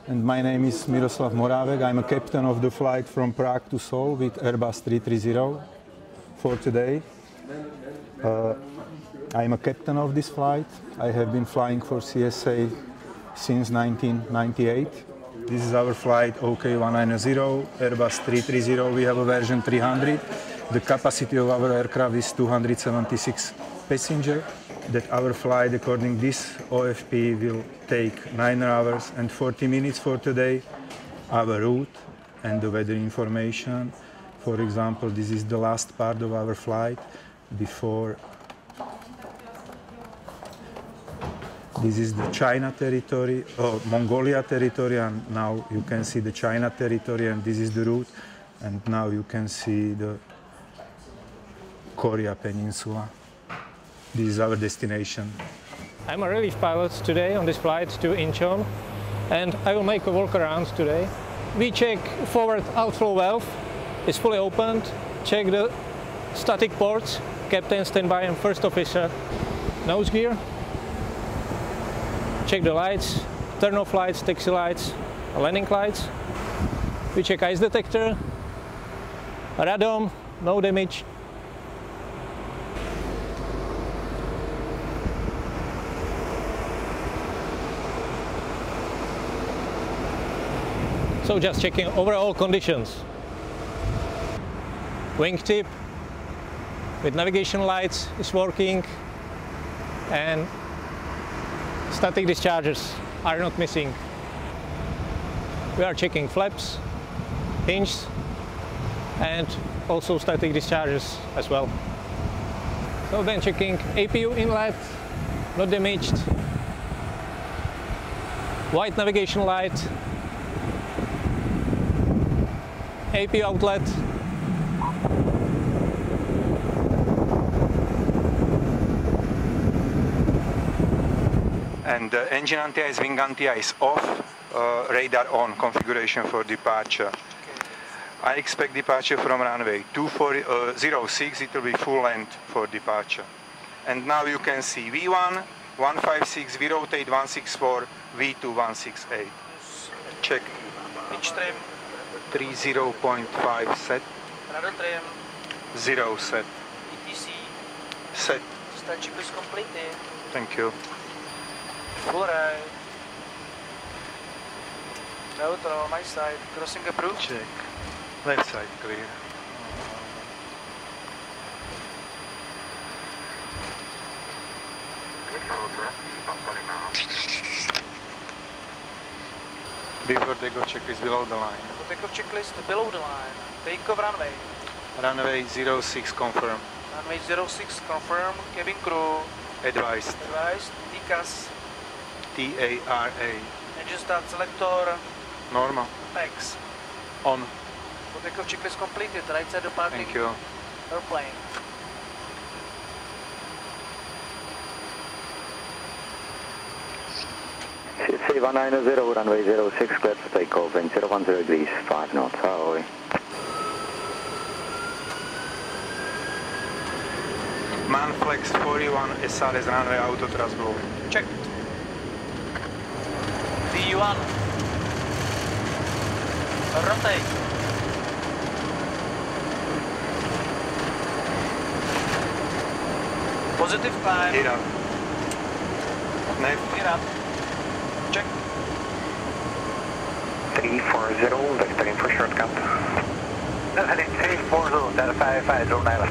and my name is Miroslav Moravek. I'm a captain of the flight from Prague to Seoul with Airbus A330 for today. I'm a captain of this flight. I have been flying for CSA since 1998. This is our flight OK190, Airbus A330. We have a version 300. The capacity of our aircraft is 276 passengers. That our flight, according to this OFP, will take 9 hours and 40 minutes for today. Our route and the weather information. For example, this is the last part of our flight before. This is the China territory, or Mongolia territory, and now you can see the China territory, and this is the route. And now you can see the Korea Peninsula. This is our destination. I'm a relief pilot today on this flight to Incheon, and I will make a walk around today. We check forward outflow valve, it's fully opened, check the static ports, captain standby and first officer, nose gear, check the lights, turn off lights, taxi lights, landing lights. We check ice detector, radome, no damage. So just checking overall conditions. Wingtip with navigation lights is working and static discharges are not missing. We are checking flaps, hinges and also static discharges as well. So then checking APU inlet, not damaged. White navigation light, APU outlet, and the engine anti-ice, is wing anti-ice off, radar on, configuration for departure. Okay. I expect departure from runway 06, it will be full length for departure. And now you can see V1, 156, we rotate 164, V2, 168. Check. Pitch trim. 30.5 set. Radar trim. 0 set. ETC. Set. Starship is completed. Thank you. Full right. Neutral, my side. Crossing approved. Check. Left side clear. Before takeoff checklist below the line. Takeoff checklist below the line. Takeoff runway. Runway 06 confirm. Runway 06 confirm. Cabin crew. Advised. Advised. TCAS. TARA. Engine start selector. Normal. X. On. Takeoff checklist completed. Right side departing. Thank you. Airplane. CSA 190, runway 06, cleared for takeoff, and 010 degrees, 5 knots, ahoy. Manflex 41 SRS runway auto thrust blowing. Check. V1. Rotate. Positive climb. Here up. Left. Here up. Check. 340, vectoring for shortcut. Heading 340, Delta 5509.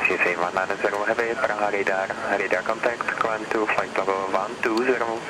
CSA 190, heavy Prague radar contact, climb to flight level 120.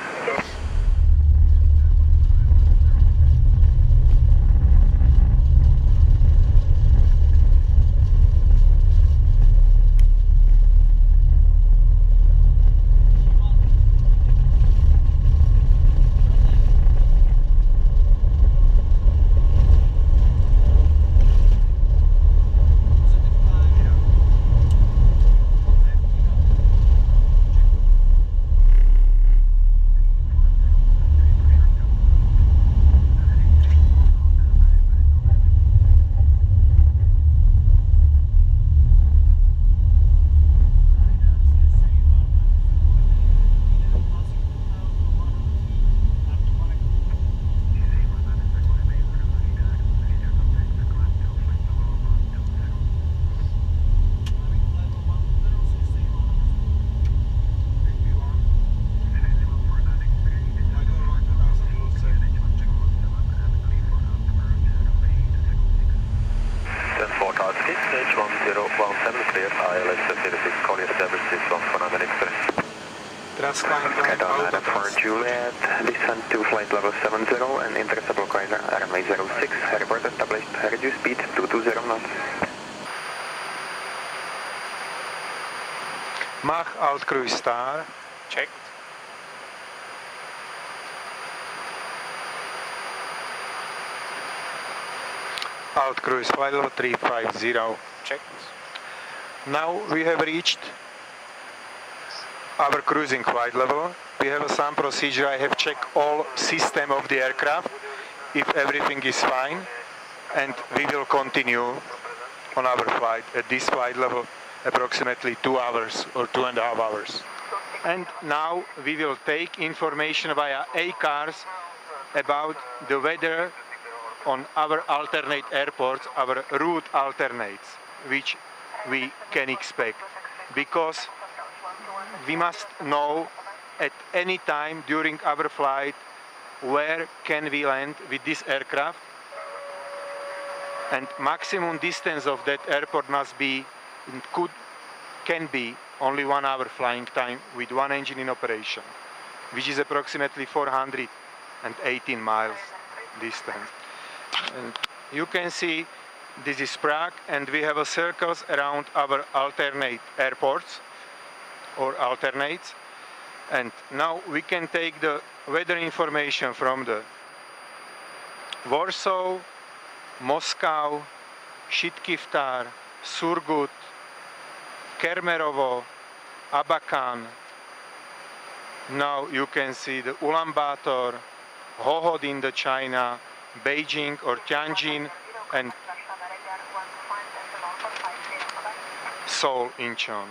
clear, ILS 56, call your service, this one for another express. Thrust climb plan, Adam for Juliet, descend to flight level 70 and intercept localizer runway 06, report established, reduce speed 220 knots. Mach alt cruise star. Checked. Alt cruise flight level 350. Checked. Now we have reached our cruising flight level. We have some procedure. I have checked all system of the aircraft, if everything is fine, and we will continue on our flight at this flight level approximately 2 hours or 2.5 hours. And now we will take information via A-cars about the weather on our alternate airports, our route alternates, which we can expect, because we must know at any time during our flight where can we land with this aircraft, and maximum distance of that airport must be, can be only 1 hour flying time with one engine in operation, which is approximately 418 miles distance. And you can see this is Prague, and we have a circles around our alternate airports or alternates. And now we can take the weather information from the Warsaw, Moscow, Shitkivtar, Surgut, Kemerovo, Abakan. Now you can see the Ulaanbaatar, Hohhot in the China, Beijing or Tianjin, and Seoul, Incheon.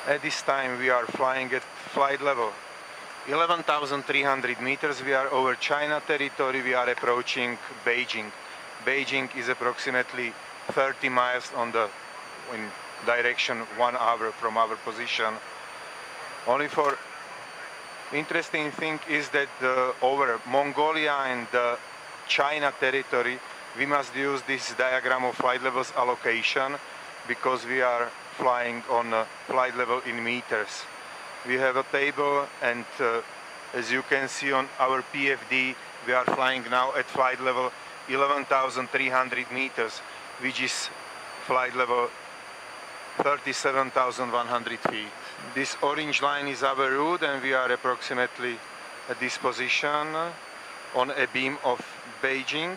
At this time we are flying at flight level 11,300 meters. We are over China territory. We are approaching Beijing. Beijing is approximately 30 miles in direction 1 hour from our position. Only for interesting thing is that over Mongolia and China territory, we must use this diagram of flight levels allocation, because we are flying on flight level in meters. We have a table, and as you can see on our PFD, we are flying now at flight level 11,300 meters, which is flight level 37,100 feet. This orange line is our route, and we are approximately at this position on a beam of Beijing.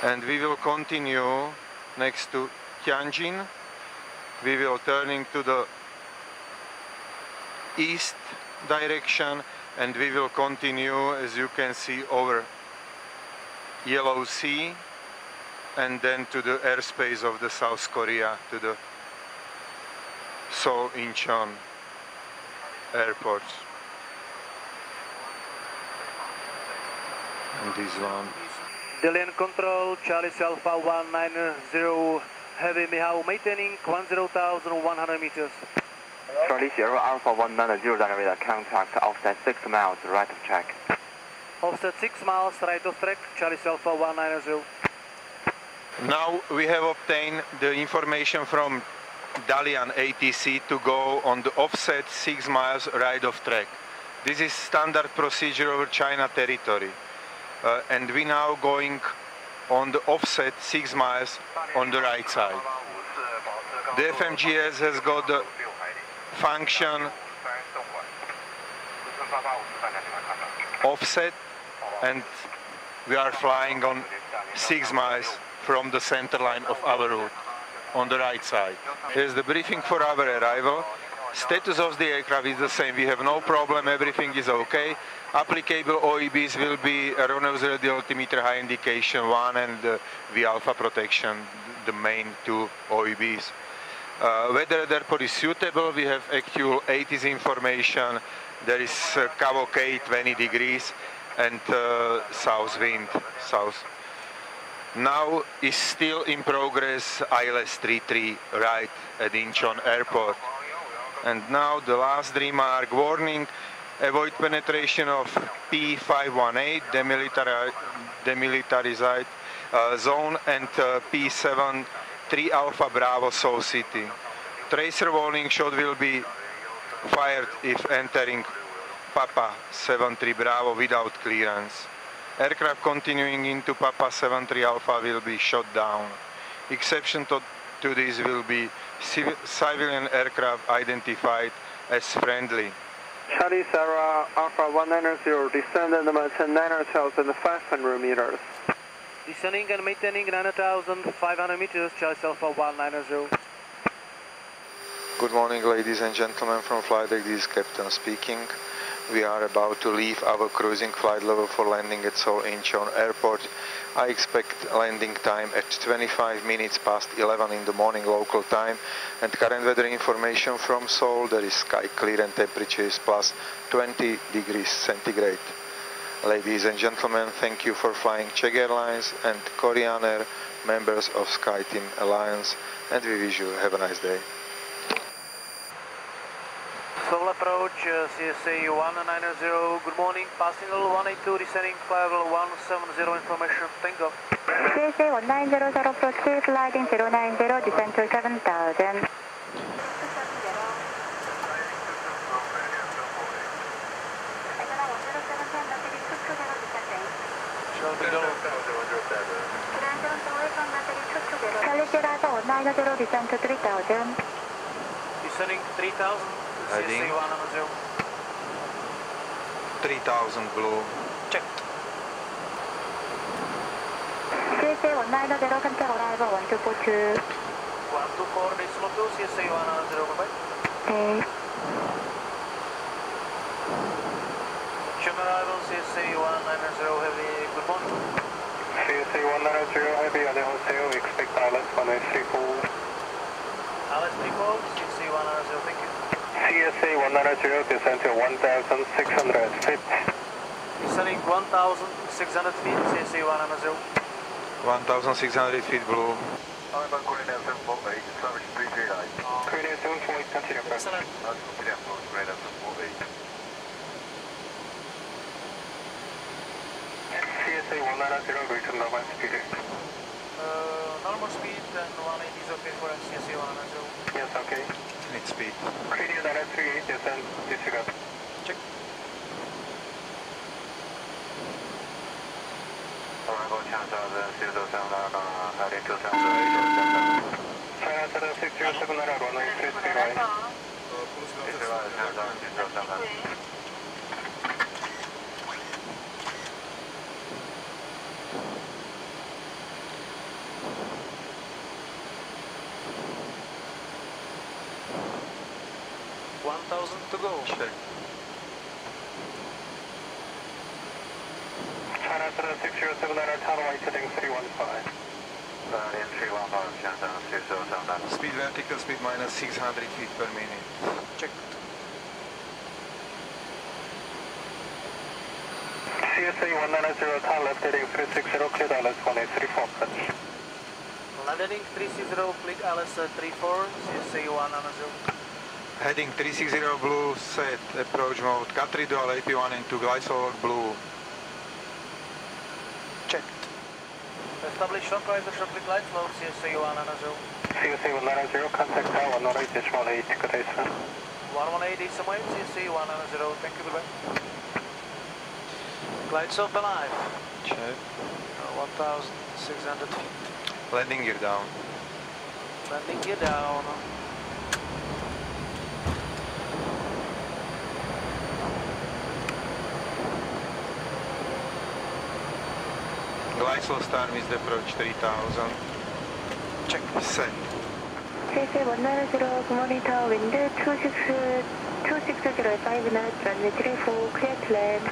And we will continue next to Tianjin. We will turning to the east direction, and we will continue, as you can see, over Yellow Sea, and then to the airspace of the South Korea, to the Seoul Incheon airports. And this one. Delian Control, Charlie Alpha 190, Heavy Mihao maintaining 10,100 meters. Charlie Sierra Alpha 190, radar contact, offset 6 miles, right of track. Offset 6 miles, right of track, Charlie Alpha 190. Now we have obtained the information from Dalian ATC to go on the offset 6 miles right of track. This is standard procedure over China territory. And we now going on the offset 6 miles on the right side. The FMGS has got the function offset and we are flying on 6 miles from the center line of our route on the right side. Here's the briefing for our arrival. Status of the aircraft is the same. We have no problem, everything is okay. Applicable OEBs will be aeronautic radio altimeter high indication 1 and V alpha protection, the main 2 OEBs. Weather at the airport is suitable. We have actual 80s information. There is cavalcade 20 degrees and south wind, south. Now is still in progress ILS 33 right at Incheon Airport. And now the last remark, warning, avoid penetration of P518, demilitarized zone, and P7 3 Alpha Bravo Seoul City. Tracer warning shot will be fired if entering Papa 73 Bravo without clearance. Aircraft continuing into Papa 73 Alpha will be shot down. Exception to this will be civilian aircraft identified as friendly. Charlie Sarah Alpha 190, descend and maintain 9,500 meters. Descending and maintaining 9,500 meters, Charlie Alpha 190. Good morning, ladies and gentlemen from flight deck, this is Captain speaking. We are about to leave our cruising flight level for landing at Seoul Incheon Airport. I expect landing time at 25 minutes past 11 in the morning local time, and current weather information from Seoul, there is sky clear and temperature is plus 20 degrees centigrade. Ladies and gentlemen, thank you for flying Czech Airlines and Korean Air, members of SkyTeam Alliance, and we wish you have a nice day. Seoul approach, CSA 190, good morning, passing level 182, descending flight level 170, information, tango. CSA 190 approach, flighting 090, descend to 7000. Charlie Sierra 190, descend to 3000. Descending 3000. Heading 3000 blue. Checked. CSA 190, contact arrival 1242. 124, decimal 2, CSA 190, bye-bye. Okay. Check arrival, CSA 190, heavy, good morning. CSA 190, heavy, 안녕하세요. Expect ILS 1834. ILS 34, CSA 190, thank you. CSA 190, descend to 1,600 feet. Descending 1,600 feet, CSA 190. 1600 feet blue. Korean 748, service 339. Korean 748, continue back. Excellent. Korean 748. CSA 190, return normal speed. Normal speed and 180 is okay for us, CSA 190. Yes, okay. Need speed. Korean 938, descend, disregard. Check. China 7607 runway 33 right. To go. Check. China 7607 runway heading 315. Speed vertical speed minus 600 feet per minute. Check. CSA 190, turn left heading 360, clear ILS 1834, approach. Landing 360, click ILS 34, CSA 190. Heading 360 blue, set, approach mode, Cat3 dual AP1 into glide forward blue. Checked. Establish short rise, shortly glide slow, CSA 190. CSA 190, contact tower 108.8, good day, sir. 118 decimal 8, CSA 190, thank you, goodbye. Glide slope alive. Check. 1,600 feet. Landing gear down. Landing gear down. Glide slow start with the approach 3000. Check. Set. CSA 190, good morning tower, wind 260 at 5 knots, runway 34, clear to land.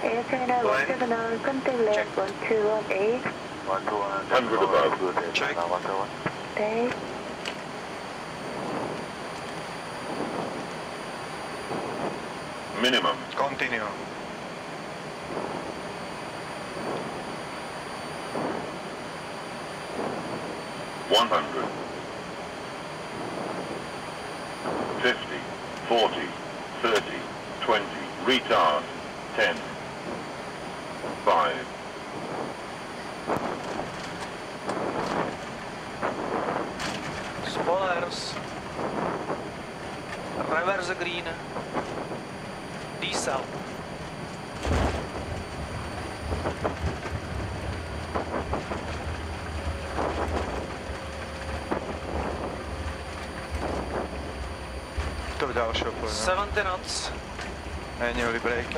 Airplane 179, contact left 1218. 100 above. Check. Okay. Minimum. Continue. $100. 50, 40, 30, 20, retard, 10, 5. Spoilers. Reverse green. Diesel. To dalšího plynu. 70 knots. Manually braking.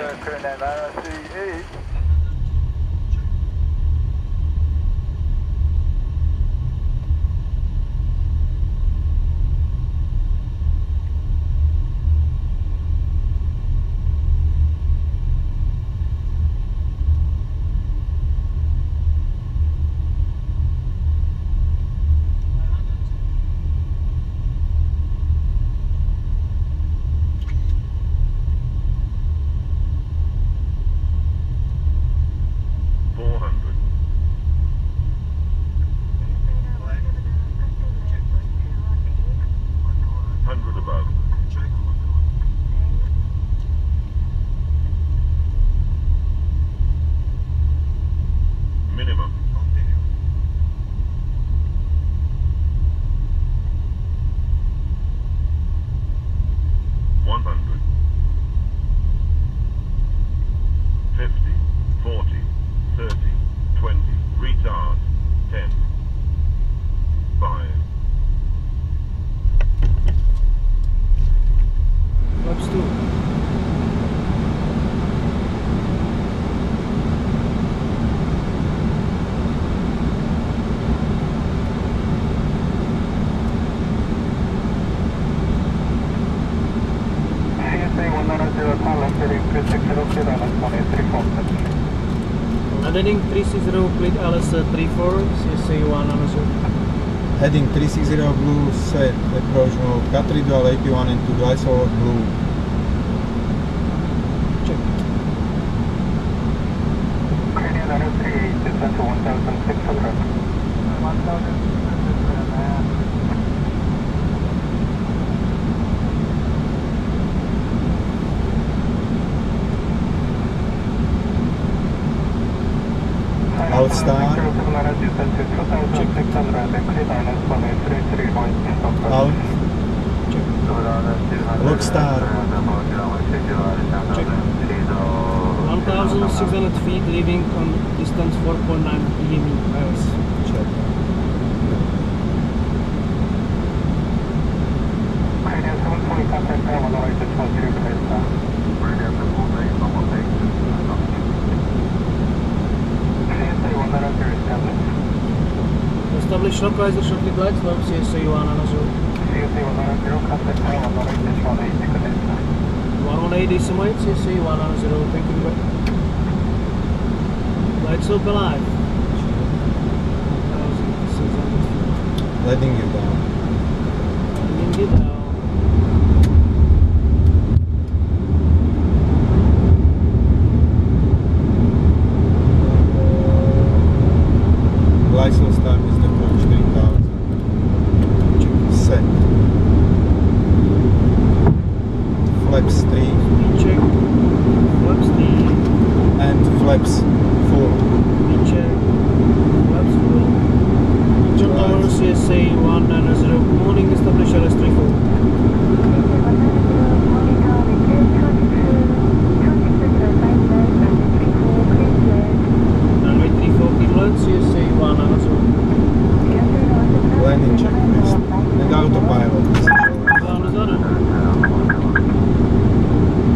Heading 360, please LS34, CSA 100. Heading 360 blue, set approach mode, Cathedral 81 into glide slow blue. Check. Canadian 938, descent to 1,600. 1,600. Outstar. Out. Look star. Check. 1,600 feet, leaving on distance 4.9 miles. Check. Canadian 720, contact time on the right to 23 place. Establish localizer shortly glide slow, CSA 100. CSA 100, contact time on the right to 180 connect. 118 decimal 8, CSA 100, thank you. Glide slope alive. 1,600 feet. Letting you down. Letting you down. License time is the approach 3000. Set. Flaps 3. Check. Flaps 3. And flaps 4. Check. CSA 190, morning, establish LS34. Runway 34, clear CSA 190. Landing checklist. And autopilot.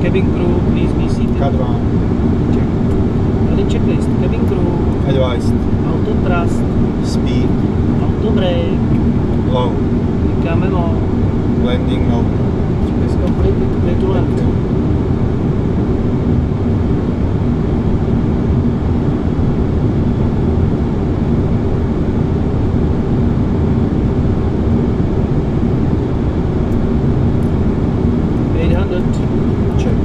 Cabin crew, please be seated. Cut-1. Check. Landing checklist. Cabin crew. Advised. Auto thrust. Speed. Auto brake. Low. Memo. Landing no. Checklist completed. Clear to land. Check.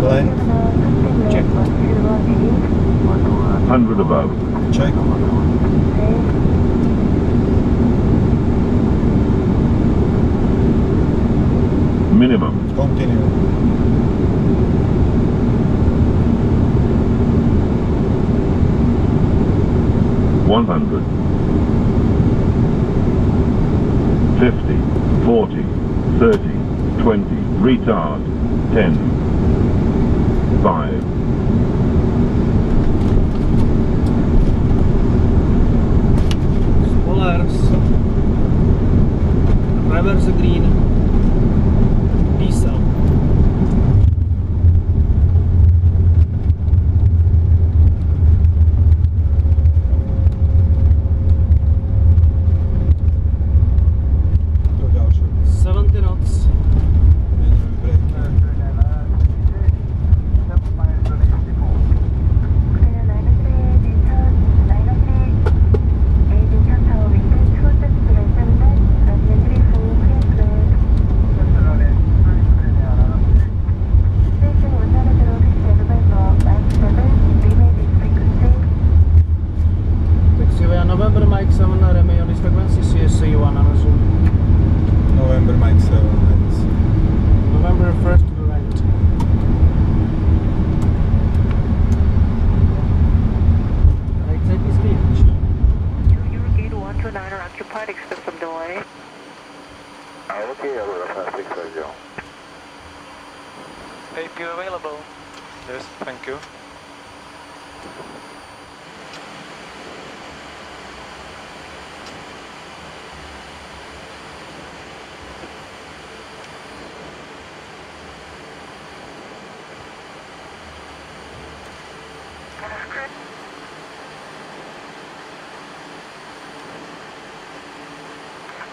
Land. Check. 100 above. Check. Minimum. Continue. $100. 50, 40, 30, 20, retard, 10, 5. Spoilers. Reverse green. Diesel. To další. 70 knots. Manual braking. Taxiway November Mike 7 remain on this frequency CSA 190. November Mike 7. That's November 1st to the right. Right side is clear. Your gate 129 are occupied, expect some delay. Okay, Aurora 650. AP available. Yes, thank you.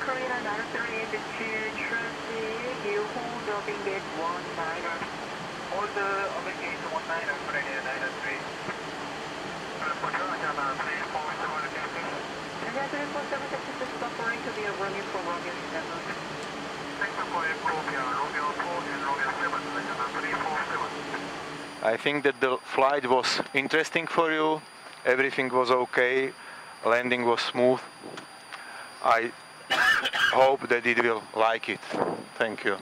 Korean 938 to traffic, you hold up in gate 19er. Hold the over gate 19er, Korean 903. Yeah, 347 Texas is buffering to be a running for Romeo 7. Thank you for your copy, Romeo 4 and Romeo 7, 347. I think that the flight was interesting for you, everything was okay, landing was smooth. I hope that it will like it. Thank you.